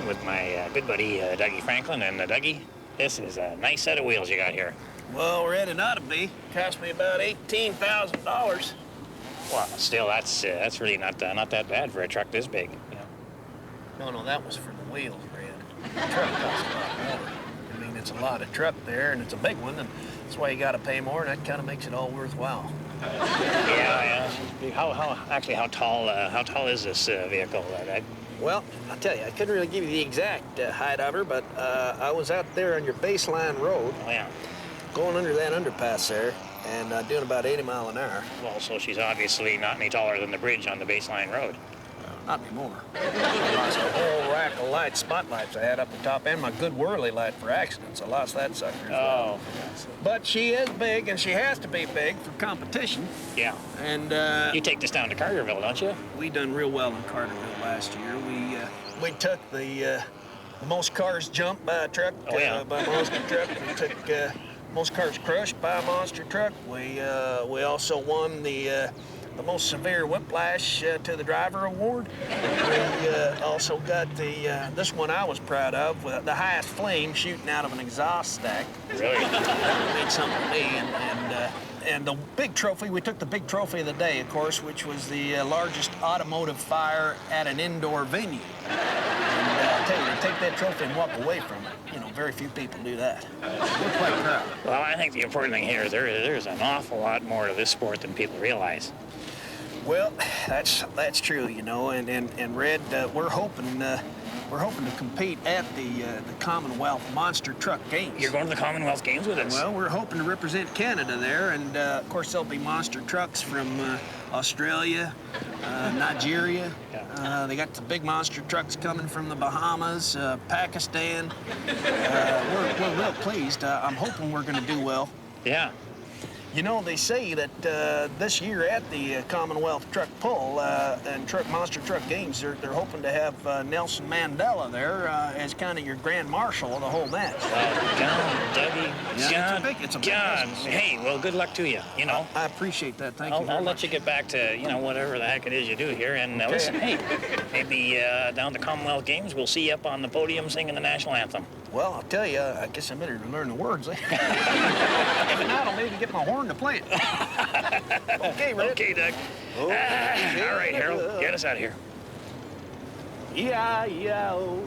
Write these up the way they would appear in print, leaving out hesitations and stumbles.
with my good buddy Dougie Franklin. And Dougie, this is a nice set of wheels you got here. Well, Red, it ought to be. Cost me about $18,000. Well, still, that's really not that bad for a truck this big. You know? No, that was for the wheels, Red. The truck costs a lot more. I mean, it's a lot of truck there, and it's a big one, and that's why you got to pay more, and that kind of makes it all worthwhile. Yeah. How tall is this vehicle? Well, I'll tell you, I couldn't really give you the exact height of her, but I was out there on your baseline road. Oh, yeah. Going under that underpass there, and doing about 80 miles an hour. Well, so she's obviously not any taller than the bridge on the baseline road. Not anymore. I lost a whole rack of light spotlights I had up the top, and my good whirly light for accidents. I lost that sucker as well. But she is big, and she has to be big for competition. Yeah. And you take this down to Carterville, don't you? We done real well in Carterville last year. We took the most cars jumped by a truck, by a monster truck. We took most cars crushed by a monster truck. We also won the most severe whiplash to the driver award. We also got this one I was proud of, with the highest flame shooting out of an exhaust stack. Really? That meant something to me. And the big trophy, we took the big trophy of the day, of course, which was the largest automotive fire at an indoor venue. And I'll tell you, to take that trophy and walk away from it, very few people do that. We're quite proud. Well, I think the important thing here is there's an awful lot more to this sport than people realize. Well, that's true, and Red, we're hoping to compete at the Commonwealth Monster Truck Games. You're going to the Commonwealth Games with us? Well, we're hoping to represent Canada there, and of course there'll be monster trucks from Australia, Nigeria. Yeah. They got the big monster trucks coming from the Bahamas, Pakistan. We're real pleased. I'm hoping we're going to do well. Yeah. They say that this year at the Commonwealth Truck Pull and Monster Truck Games, they're hoping to have Nelson Mandela there as kind of your grand marshal of the whole match. John, Dougie, yeah, it's a big business. Hey, well, good luck to you, I appreciate that. Thank you. I'll let you get back to, whatever the heck it is you do here. And listen, hey, maybe down the Commonwealth Games, we'll see you up on the podium singing the national anthem. Well, I'll tell you, I guess I better learn the words. If not, I'll maybe get my horn to play it. Okay, Red. Okay, Doug. All right, Harold, get us out of here. Yeah. Oh,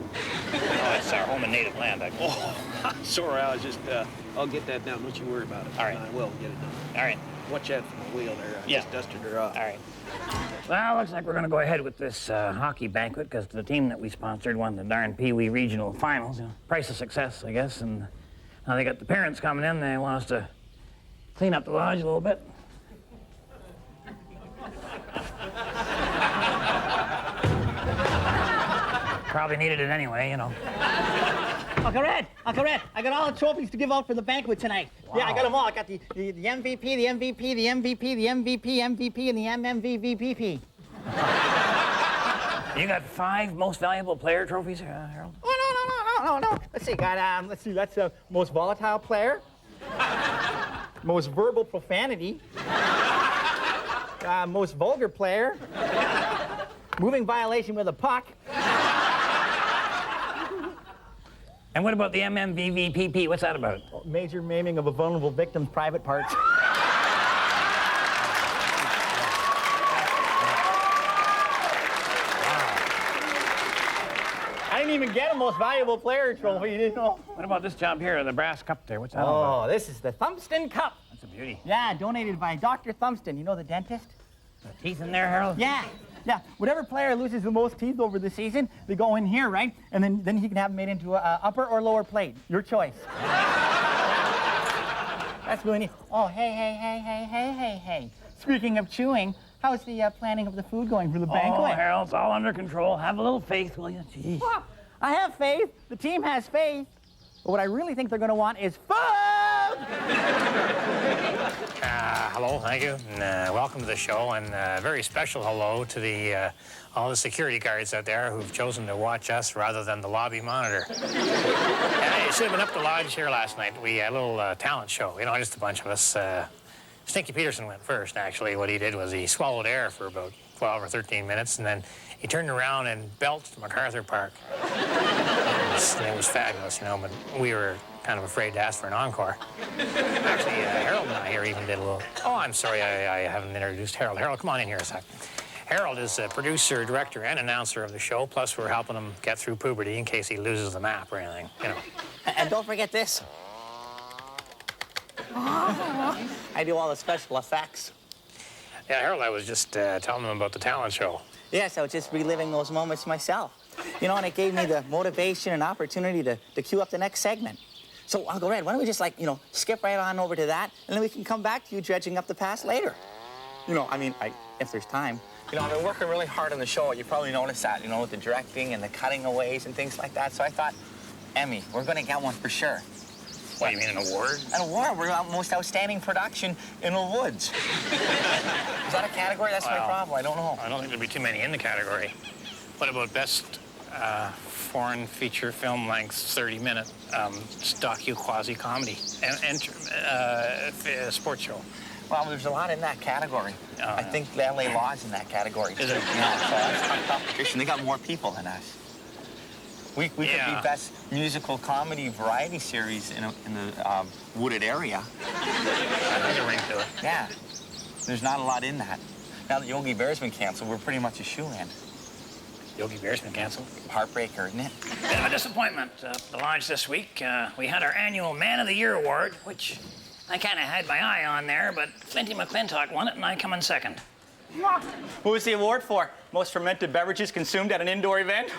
it's our home and native land, Doug. Oh, sorry, I was just, I'll get that down. Don't you worry about it. All right. I will get it done. All right. Watch out for the wheel there. I just dusted her off. All right. Well, looks like we're going to go ahead with this hockey banquet because the team that we sponsored won the darn Pee Wee Regional Finals. Price of success, I guess. And now they got the parents coming in. They want us to clean up the lodge a little bit. Probably needed it anyway, Uncle Red, I got all the trophies to give out for the banquet tonight. Wow. Yeah, I got them all. I got the MVP, the MVP, the MVP, the MVP, MVP, and the MMVVPP. You got 5 most valuable player trophies, Harold? Oh, no. Let's see, that's the most volatile player, most verbal profanity, most vulgar player, moving violation with a puck. And what about the MMVVPP? What's that about? Major maiming of a vulnerable victim's private parts. I didn't even get a most valuable player trophy, you didn't know. What about this job here, the brass cup there? What's that about? Oh, this is the Thumbston Cup. That's a beauty. Yeah, donated by Dr. Thumbston, you know, the dentist? The teeth in there, Harold? Yeah. Whatever player loses the most teeth over the season, they go in here, right? And then he can have them made into an upper or lower plate. Your choice. That's really neat. Oh, hey. Speaking of chewing, how's the planning of the food going for the banquet? Oh, Harold, it's all under control. Have a little faith, will you? Gee. Well, I have faith. The team has faith. But what I really think they're going to want is food! Hello, thank you, and welcome to the show, and a very special hello to all the security guards out there who've chosen to watch us rather than the lobby monitor. You should have been up the lodge here last night. We had a little talent show, just a bunch of us. Stinky Peterson went first, actually. What he did was he swallowed air for about 12 or 13 minutes, and then he turned around and belched MacArthur Park. It was fabulous, you know, but we were kind of afraid to ask for an encore. Actually, Harold and I here even did a little... Oh, I'm sorry, I haven't introduced Harold. Harold, come on in here a sec. Harold is a producer, director, and announcer of the show, plus we're helping him get through puberty in case he loses the map or anything, you know. And don't forget this. I do all the special effects. Yeah, Harold, I was just telling him about the talent show. Yes, I was just reliving those moments myself. You know, and it gave me the motivation and opportunity to cue up the next segment. So, Uncle Red, why don't we just, like, you know, skip right on over to that, and then we can come back to you dredging up the past later. You know, I mean, if there's time. You know, I've been working really hard on the show. You probably noticed that, you know, with the directing and the cutting aways and things like that. So I thought, Emmy, we're going to get one for sure. What, you mean an award? An award. We're most outstanding production in the woods. Is that a category? That's my problem. I don't know. I don't think there'd be too many in the category. What about best foreign feature film length 30-minute docu-quasi-comedy and sports show? Well, there's a lot in that category. I think the LA Law's in that category. Is it? Yeah, so that's tough competition. They got more people than us. We could be best musical comedy variety series in the wooded area. There's a ring to it. Yeah. There's not a lot in that. Now that Yogi Bear's been canceled, we're pretty much a shoe-in. Yogi Bear's been canceled? Heartbreaker, isn't it? Bit of a disappointment. The Lodge this week, we had our annual Man of the Year award, which I kind of had my eye on there, but Flinty McClintock won it, and I come in second. What was the award for? Most fermented beverages consumed at an indoor event?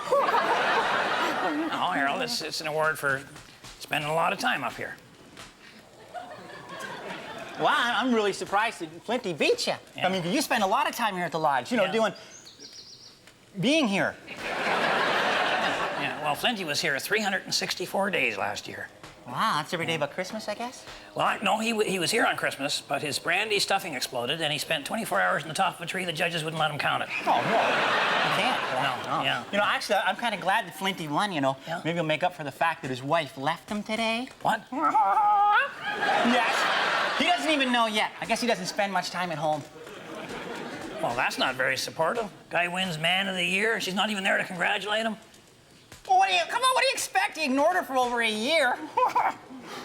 Oh, Harold, it's an award for spending a lot of time up here. Wow, I'm really surprised that Flinty beat you. Yeah. I mean, you spend a lot of time here at the Lodge, you know, being here. Yeah, well, Flinty was here 364 days last year. Wow, that's every day but Christmas, I guess? Well, no, he was here on Christmas, but his brandy stuffing exploded, and he spent 24 hours in the top of a tree. The judges wouldn't let him count it. Oh, no. You can't. No, yeah. You know, actually, I'm kind of glad that Flinty won, you know. Yeah. Maybe he'll make up for the fact that his wife left him today. What? Yes. He doesn't even know yet. I guess he doesn't spend much time at home. Well, that's not very supportive. Guy wins Man of the Year, and she's not even there to congratulate him. Well, come on, what do you expect? He ignored her for over a year.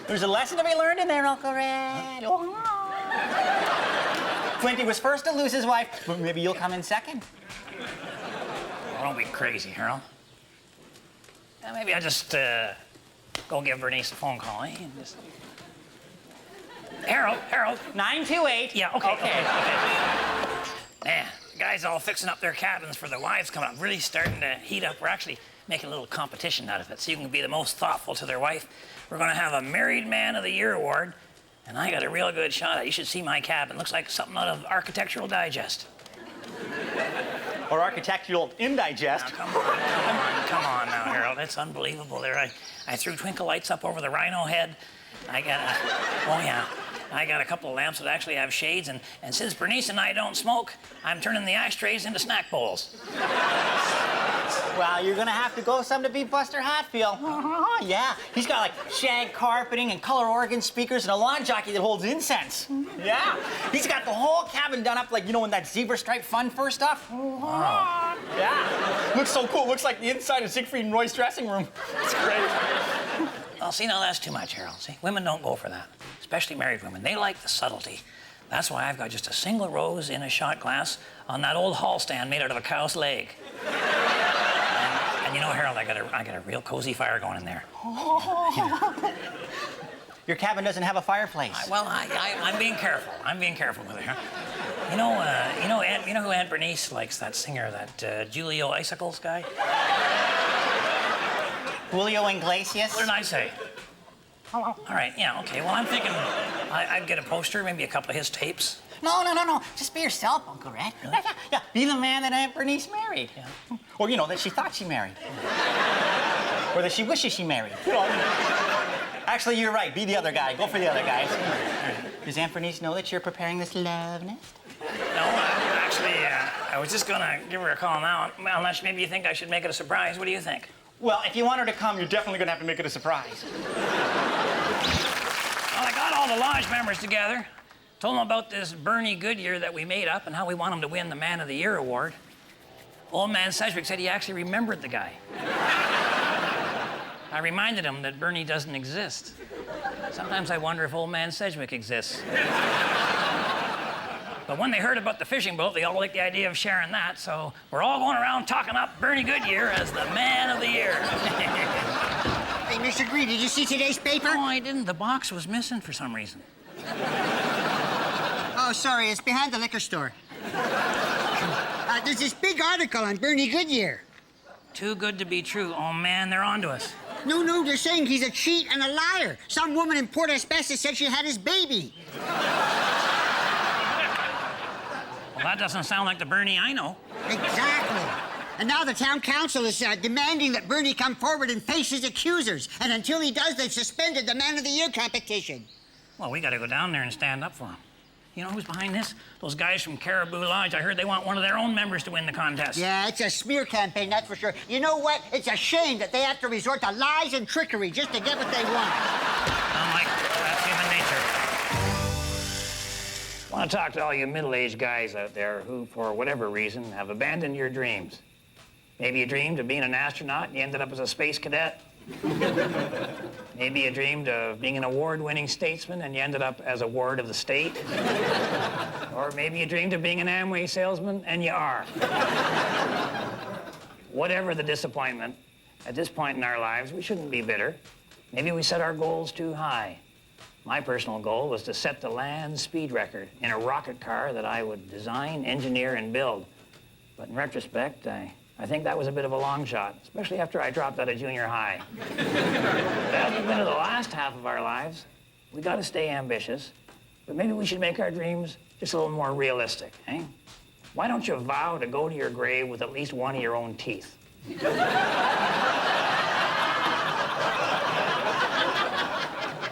There's a lesson to be learned in there, Uncle Red. Flinty was first to lose his wife, but maybe you'll come in second. Oh, don't be crazy, Harold. Maybe I'll just go give Bernice a phone call, eh? Harold. 928. Yeah, okay. Man, the guys all fixing up their cabins for the wives coming up, really starting to heat up. We're actually making a little competition out of it, so you can be the most thoughtful to their wife. We're gonna have a Married Man of the Year award, and I got a real good shot at it. You should see my cabin. Looks like something out of Architectural Digest. Or Architectural Indigest. Now, come on now, Harold. It's unbelievable there. I threw twinkle lights up over the rhino head. I got a couple of lamps that actually have shades, and since Bernice and I don't smoke, I'm turning the ashtrays into snack bowls. Well, you're gonna have to go some to beat Buster Hatfield. Yeah, he's got like shag carpeting and color organ speakers and a lawn jockey that holds incense. Yeah, he's got the whole cabin done up like, you know, when that zebra stripe fun fur stuff. Wow. Yeah, looks so cool. Looks like the inside of Siegfried and Roy's dressing room. It's great. Well, see, now that's too much, Harold. See, women don't go for that, especially married women. They like the subtlety. That's why I've got just a single rose in a shot glass on that old hall stand made out of a cow's leg. And you know, Harold, I got a real cozy fire going in there. Your cabin doesn't have a fireplace. I'm being careful. I'm being careful with it. You know who Aunt Bernice likes? That singer, that Julio Icicles guy. Julio Iglesias. What did I say? All right, yeah, okay. Well, I'm thinking I'd get a poster, maybe a couple of his tapes. No. Just be yourself, Uncle Red. Really? Yeah. Be the man that Aunt Bernice married. Yeah. Or, you know, that she thought she married. Or that she wishes she married. You know, actually, you're right. Be the other guy. Go for the other guys. Does Aunt Bernice know that you're preparing this love nest? No, I was just gonna give her a call now. Unless maybe you think I should make it a surprise. What do you think? Well, if you want her to come, you're definitely gonna have to make it a surprise. Well, I got all the Lodge members together. Told him about this Bernie Goodyear that we made up and how we want him to win the Man of the Year award. Old man Sedgwick said he actually remembered the guy. I reminded him that Bernie doesn't exist. Sometimes I wonder if old man Sedgwick exists. But when they heard about the fishing boat, they all liked the idea of sharing that, so we're all going around talking up Bernie Goodyear as the Man of the Year. Hey, Mr. Green, did you see today's paper? No, I didn't. The box was missing for some reason. Oh, sorry, it's behind the liquor store. There's this big article on Bernie Goodyear. Too good to be true. Oh, man, they're onto us. No, they're saying he's a cheat and a liar. Some woman in Port Asbestos said she had his baby. Well, that doesn't sound like the Bernie I know. Exactly. And now the town council is demanding that Bernie come forward and face his accusers. And until he does, they've suspended the Man of the Year competition. Well, we gotta go down there and stand up for him. You know who's behind this? Those guys from Caribou Lodge. I heard they want one of their own members to win the contest. Yeah, it's a smear campaign, that's for sure. You know what? It's a shame that they have to resort to lies and trickery just to get what they want. Oh, Mike, that's human nature. I want to talk to all you middle-aged guys out there who, for whatever reason, have abandoned your dreams. Maybe you dreamed of being an astronaut and you ended up as a space cadet. Maybe you dreamed of being an award-winning statesman and you ended up as a ward of the state. Or maybe you dreamed of being an Amway salesman and you are. Whatever the disappointment, at this point in our lives, we shouldn't be bitter. Maybe we set our goals too high. My personal goal was to set the land speed record in a rocket car that I would design, engineer, and build. But in retrospect, I think that was a bit of a long shot, especially after I dropped out of junior high. But as we've been to the last half of our lives, we gotta stay ambitious, but maybe we should make our dreams just a little more realistic, eh? Why don't you vow to go to your grave with at least one of your own teeth?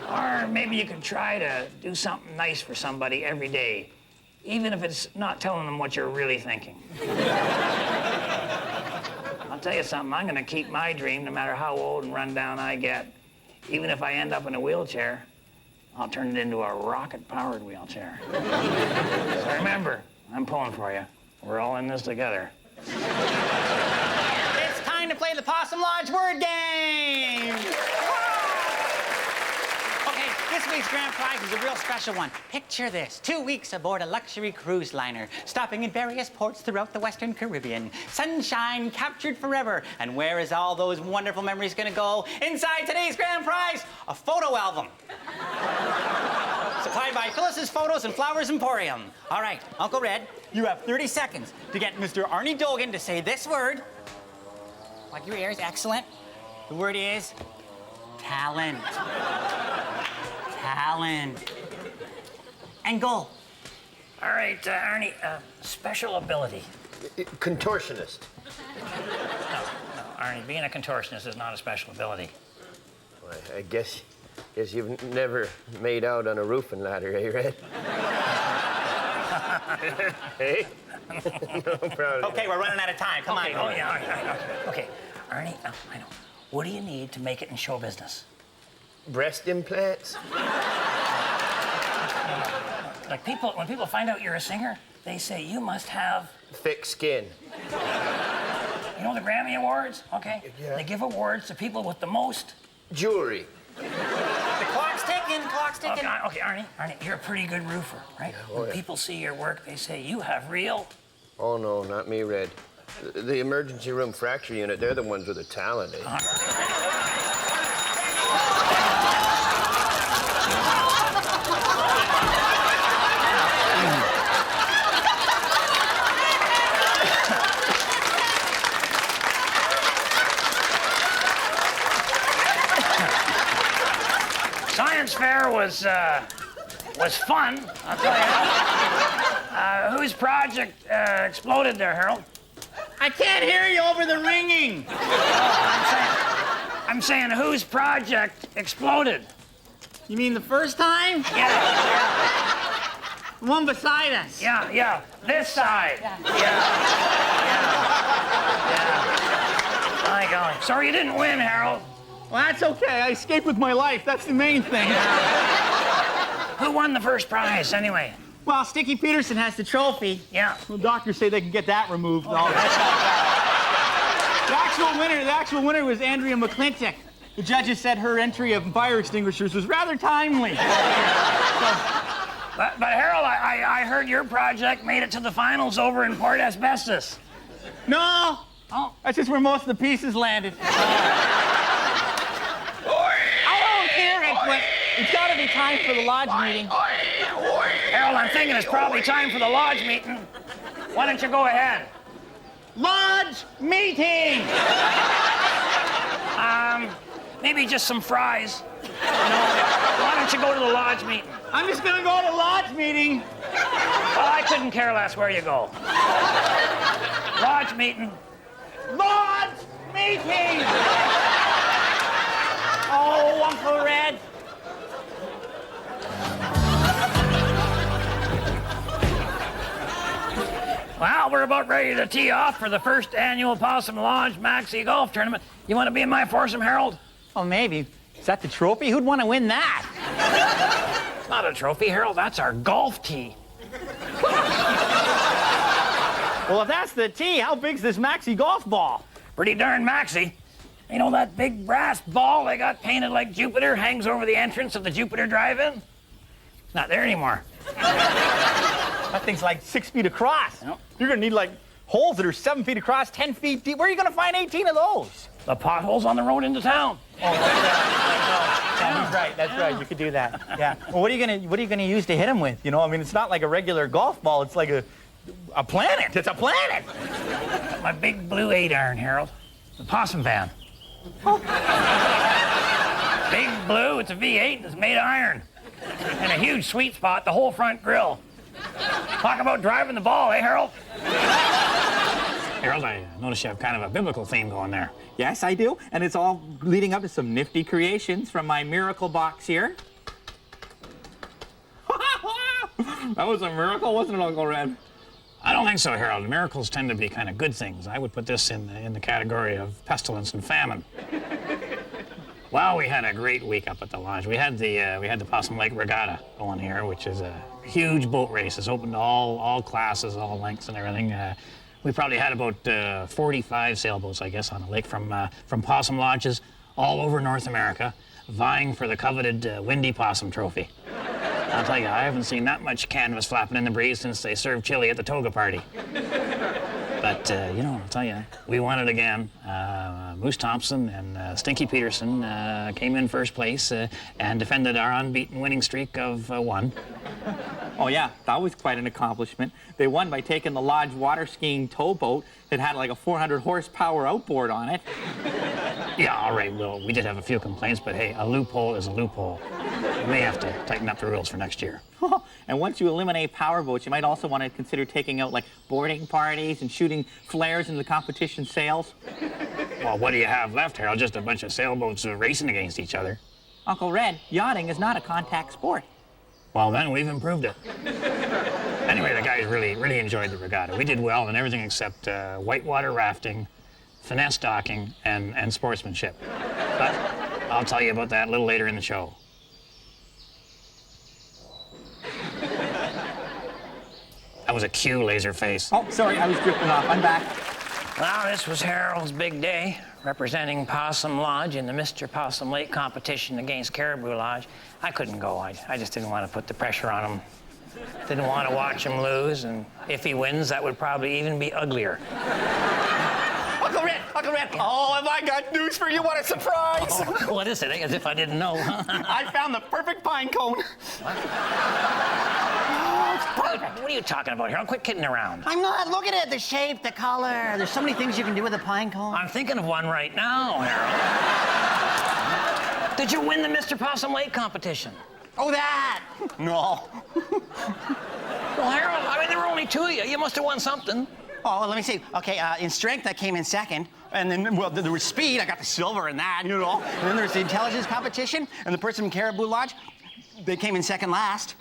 Or maybe you could try to do something nice for somebody every day, even if it's not telling them what you're really thinking. I'll tell you something, I'm gonna keep my dream no matter how old and run down I get. Even if I end up in a wheelchair, I'll turn it into a rocket-powered wheelchair. So remember, I'm pulling for you. We're all in this together. It's time to play the Possum Lodge word game! Okay, this week's grand prize is a real special one. Picture this, 2 weeks aboard a luxury cruise liner, stopping in various ports throughout the Western Caribbean. Sunshine captured forever. And where is all those wonderful memories gonna go? Inside today's grand prize, a photo album. Supplied by Phyllis's Photos and Flowers Emporium. All right, Uncle Red, you have 30 seconds to get Mr. Arnie Dogan to say this word. Like your ears, excellent. The word is talent. Talent. And go. All right, Arnie, special ability. Contortionist. No, Arnie, being a contortionist is not a special ability. Well, I guess you've never made out on a roofing ladder, eh, Red? Hey? No problem. Okay, we're running out of time. Come on. Oh, yeah, all right. Okay, Arnie, I know. What do you need to make it in show business? Breast implants? Like when people find out you're a singer, they say you must have... Thick skin. You know the Grammy Awards? Okay? Yeah. They give awards to people with the most... Jewelry. The clock's ticking, Okay, Arnie, you're a pretty good roofer, right? Oh, When yeah. people see your work, they say you have real... Oh, no, not me, Red. The emergency room fracture unit, they're the ones with the talent, eh? Science fair was fun, I'll tell you. Whose project exploded there, Harold? I can't hear you over the ringing. I'm saying whose project exploded? You mean the first time? Yeah. The one beside us. Yeah. This side. Yeah. My golly. Sorry you didn't win, Harold. Well, that's okay. I escaped with my life. That's the main thing. Who won the first prize, anyway? Well, Stinky Peterson has the trophy. Yeah. Well, doctors say they can get that removed. Oh, the actual winner was Andrea McClintock. The judges said her entry of fire extinguishers was rather timely. But Harold, I heard your project made it to the finals over in Port Asbestos. No. Oh. That's just where most of the pieces landed. I don't hear it, but it's got to be time for the lodge meeting. Harold, I'm thinking it's probably time for the lodge meeting. Why don't you go ahead? Lodge meeting! Maybe just some fries. Why don't you go to the lodge meeting? I'm just gonna go to lodge meeting. Well, I couldn't care less where you go. Lodge meeting. Lodge meeting! Oh, Uncle Red. Well, we're about ready to tee off for the first annual Possum Lodge Maxi golf tournament. You want to be in my foursome, Harold? Oh, maybe. Is that the trophy? Who'd want to win that? It's not a trophy, Harold. That's our golf tee. Well, if that's the tee, how big's this Maxi golf ball? Pretty darn Maxi. You know that big brass ball they got painted like Jupiter hangs over the entrance of the Jupiter Drive-In? Not there anymore. That thing's like 6 feet across. Yep. You're gonna need like holes that are 7 feet across, 10 feet deep. Where are you gonna find 18 of those? The potholes on the road into town. Oh, that's right. That's right. You could do that. Yeah. Well, what are you gonna use to hit them with? You know, I mean, it's not like a regular golf ball. It's like a planet. It's a planet. My big blue 8-iron, Harold. The Possum van. Oh. Big blue. It's a V8 and it's made of iron. And a huge sweet spot, the whole front grill. Talk about driving the ball, eh, Harold? Harold, I notice you have kind of a biblical theme going there. Yes, I do. And it's all leading up to some nifty creations from my miracle box here. That was a miracle, wasn't it, Uncle Red? I don't think so, Harold. Miracles tend to be kind of good things. I would put this in the category of pestilence and famine. Well, we had a great week up at the lodge. We had the Possum Lake regatta going here, which is a huge boat race. It's open to all classes, all lengths, and everything. We probably had about 45 sailboats, I guess, on the lake from Possum Lodges all over North America, vying for the coveted Windy Possum Trophy. I'll tell you, I haven't seen that much canvas flapping in the breeze since they served chili at the toga party. But, you know, I'll tell you, we won it again. Moose Thompson and Stinky Peterson came in first place and defended our unbeaten winning streak of 1. Oh, yeah, that was quite an accomplishment. They won by taking the lodge water skiing towboat that had like a 400 horsepower outboard on it. Yeah, all right, Will. We did have a few complaints, but hey, a loophole is a loophole. We may have to tighten up the rules for next year. And once you eliminate powerboats, you might also want to consider taking out like boarding parties and shooting flares into the competition sails. Well, what do you have left, Harold? Just a bunch of sailboats racing against each other. Uncle Red, yachting is not a contact sport. Well, then we've improved it. Anyway, the guys really enjoyed the regatta. We did well in everything except whitewater rafting, finesse docking, and sportsmanship. But I'll tell you about that a little later in the show. That was a cue, Laserface. Oh, sorry, I was drifting off. I'm back. Well, this was Harold's big day, representing Possum Lodge in the Mr. Possum Lake competition against Caribou Lodge. I couldn't go. I just didn't want to put the pressure on him. Didn't want to watch him lose, and if he wins, that would probably even be uglier. Uncle Red! Oh, have I got news for you? What a surprise! Oh, what is it? As if I didn't know. I found the perfect pine cone. What? What are you talking about, Harold? Quit kidding around. I'm not. Look at it. The shape, the color. There's so many things you can do with a pine cone. I'm thinking of one right now, Harold. Did you win the Mr. Possum Lake competition? Oh, that. No. Well, Harold, I mean, there were only 2 of you. You must have won something. Oh, well, let me see. Okay, in strength, I came in second. And then, well, there was speed. I got the silver in that, you know. And then there's the intelligence competition. And the person from Caribou Lodge, they came in second last.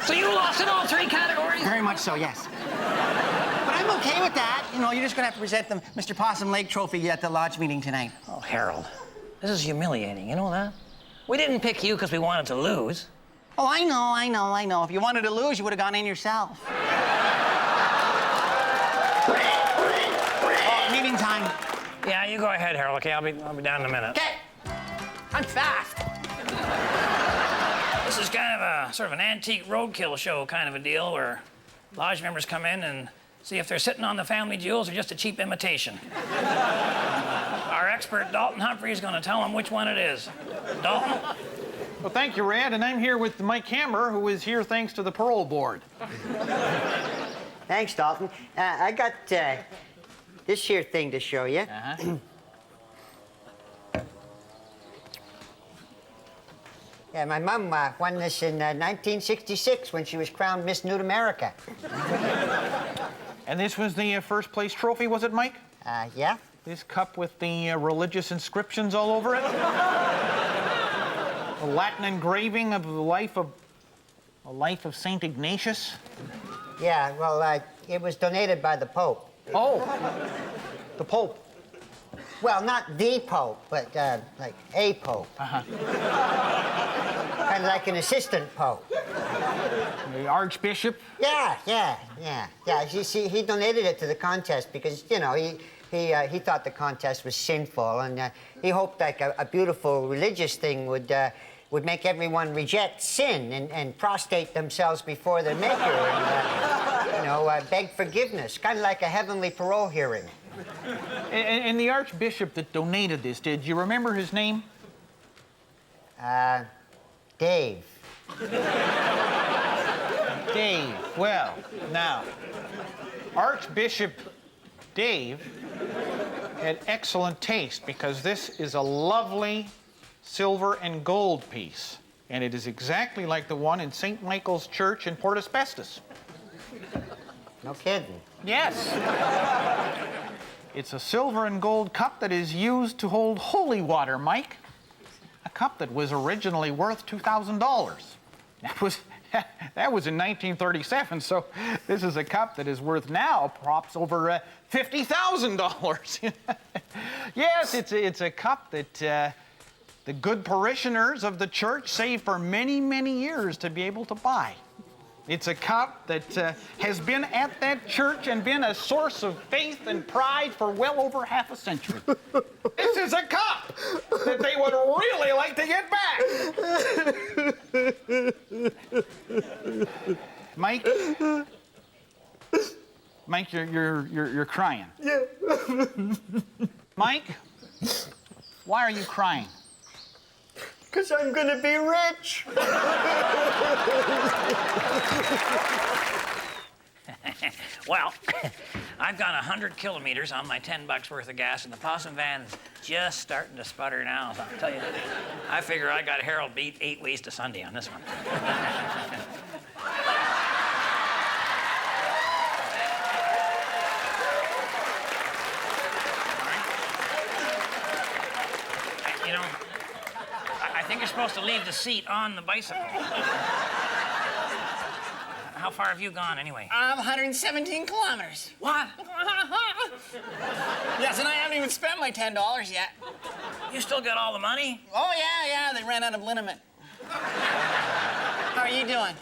So you lost in all 3 categories? Very much so, yes. But I'm okay with that. You know, you're just gonna have to present the Mr. Possum Lake trophy at the lodge meeting tonight. Oh, Harold, this is humiliating. You know that? We didn't pick you because we wanted to lose. Oh, I know. If you wanted to lose, you would have gone in yourself. Oh, meeting time. Yeah, you go ahead, Harold, okay? I'll be down in a minute. Okay. I'm fast. This is kind of a sort of an antique roadkill show kind of a deal where lodge members come in and see if they're sitting on the family jewels or just a cheap imitation. Our expert, Dalton Humphrey, is going to tell them which one it is. Dalton? Well, thank you, Red, and I'm here with Mike Hammer, who is here thanks to the parole board. Thanks, Dalton. I got this here thing to show you. Yeah, my mom won this in 1966 when she was crowned Miss Nude America. And this was the first place trophy, was it, Mike? Yeah. This cup with the religious inscriptions all over it? A Latin engraving of the life of Saint Ignatius? Yeah, well, it was donated by the Pope. Oh, the Pope. Well, not the Pope, but like a Pope. Kind of like an assistant Pope. The Archbishop? Yeah. You see, he donated it to the contest because, you know, he thought the contest was sinful, and he hoped like a beautiful religious thing would make everyone reject sin and prostrate themselves before their Maker and, beg forgiveness, kind of like a heavenly parole hearing. And the Archbishop that donated this, did you remember his name? Dave. Dave. Well, now, Archbishop Dave had excellent taste because this is a lovely silver and gold piece. And it is exactly like the one in St. Michael's Church in Port Asbestos. No kidding. Yes. It's a silver and gold cup that is used to hold holy water, Mike. A cup that was originally worth $2,000. That was in 1937, so this is a cup that is worth now props over $50,000. Yes, it's a cup that the good parishioners of the church saved for many, many years to be able to buy. It's a cup that has been at that church and been a source of faith and pride for well over half a century. This is a cup that they would really like to get back. Mike? Mike, you're crying. Yeah. Mike? Why are you crying? Because I'm going to be rich. Well, I've gone 100 kilometers on my 10 bucks worth of gas, and the Possum van is just starting to sputter now. So I'll tell you, I figure I got Harold beat 8 ways to Sunday on this one. You know, I think you're supposed to leave the seat on the bicycle. How far have you gone, anyway? 117 kilometers. What? Yes, and I haven't even spent my $10 yet. You still got all the money? Oh, yeah, they ran out of liniment. How are you doing?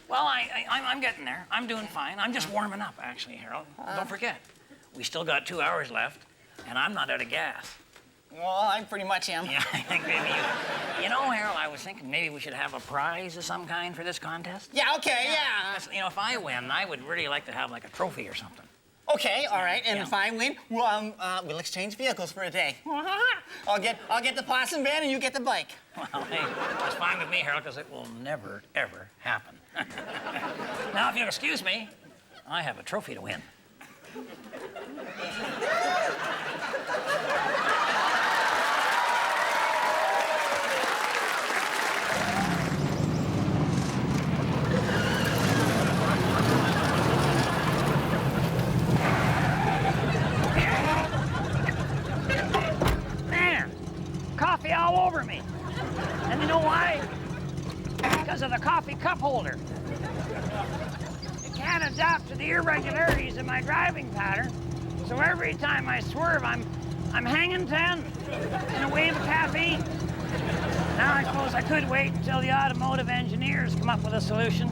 Well, I'm getting there. I'm doing fine. I'm just warming up, actually, Harold. Don't forget, we still got 2 hours left, and I'm not out of gas. Well, I pretty much am. Yeah, I think maybe you know, Harold, I was thinking maybe we should have a prize of some kind for this contest. Yeah, okay, yeah. You know, if I win, I would really like to have like a trophy or something. Okay, all right, and Yeah. if I win, we'll exchange vehicles for a day. I'll get the Possum van and you get the bike. Well, hey, that's fine with me, Harold, because it will never, ever happen. Now, if you'll excuse me, I have a trophy to win. Coffee all over me. And you know why? Because of the coffee cup holder. It can't adapt to the irregularities of my driving pattern, so every time I swerve, I'm hanging 10 in a wave of caffeine. Now, I suppose I could wait until the automotive engineers come up with a solution.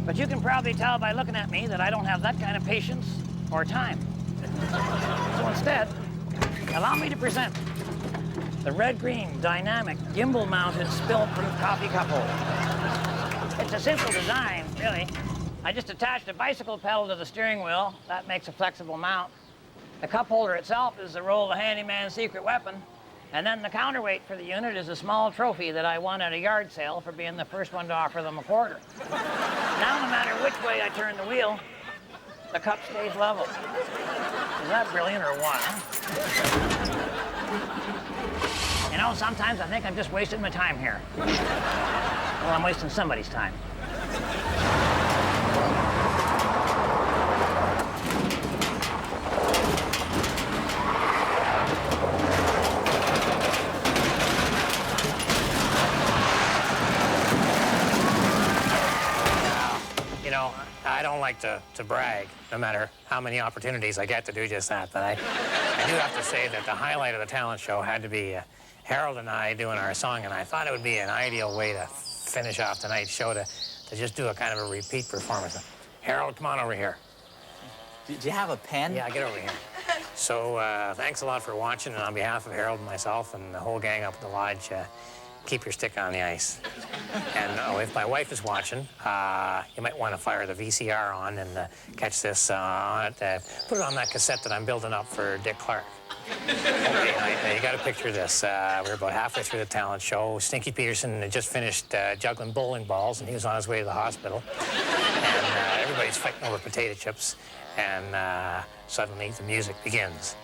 But you can probably tell by looking at me that I don't have that kind of patience or time. So instead, allow me to present the red-green dynamic gimbal-mounted spill-proof coffee cup holder. It's a simple design, really. I just attached a bicycle pedal to the steering wheel. That makes a flexible mount. The cup holder itself is the roll of Handyman's secret weapon. And then the counterweight for the unit is a small trophy that I won at a yard sale for being the first one to offer them a quarter. Now, no matter which way I turn the wheel, the cup stays level. Is that brilliant or what, huh? You know, sometimes I think I'm just wasting my time here. Well, I'm wasting somebody's time. You know, I don't like to brag, no matter how many opportunities I get to do just that, but I do have to say that the highlight of the talent show had to be Harold and I doing our song, and I thought it would be an ideal way to finish off tonight's show to just do a kind of a repeat performance. Harold, come on over here. Do you have a pen? Yeah, get over here. So, thanks a lot for watching, and on behalf of Harold and myself and the whole gang up at the lodge, keep your stick on the ice. And if my wife is watching, you might want to fire the VCR on and catch this on it. Put it on that cassette that I'm building up for Dick Clark. Okay, now you got to picture this. We're about halfway through the talent show. Stinky Peterson had just finished juggling bowling balls, and he was on his way to the hospital. And everybody's fighting over potato chips. And suddenly the music begins.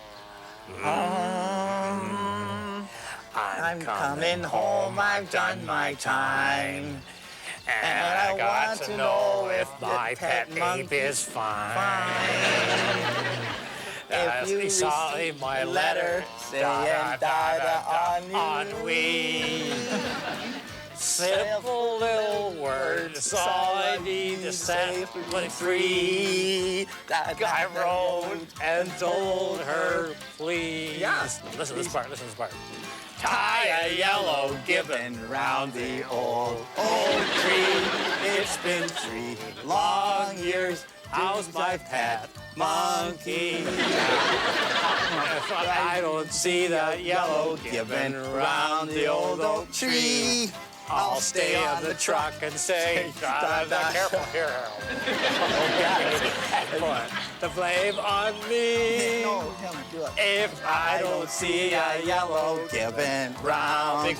I'm coming home, I've done my time. And I got to know if my pet ape is fine. If you receive my letter, saying da ennui. Simple little words, all I need to set me free. I wrote and told her, please. Yeah. Listen to this part, listen to this part. Tie a yellow gibbon round the old tree. It's been 3 long years. How's my pet monkey? If I don't see that yellow gibbon round the old oak tree, I'll stay on the truck and say, careful here, Harold. The blame on me. No, him, do it. If I don't see a yellow gibbon round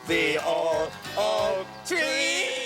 the old oak tree.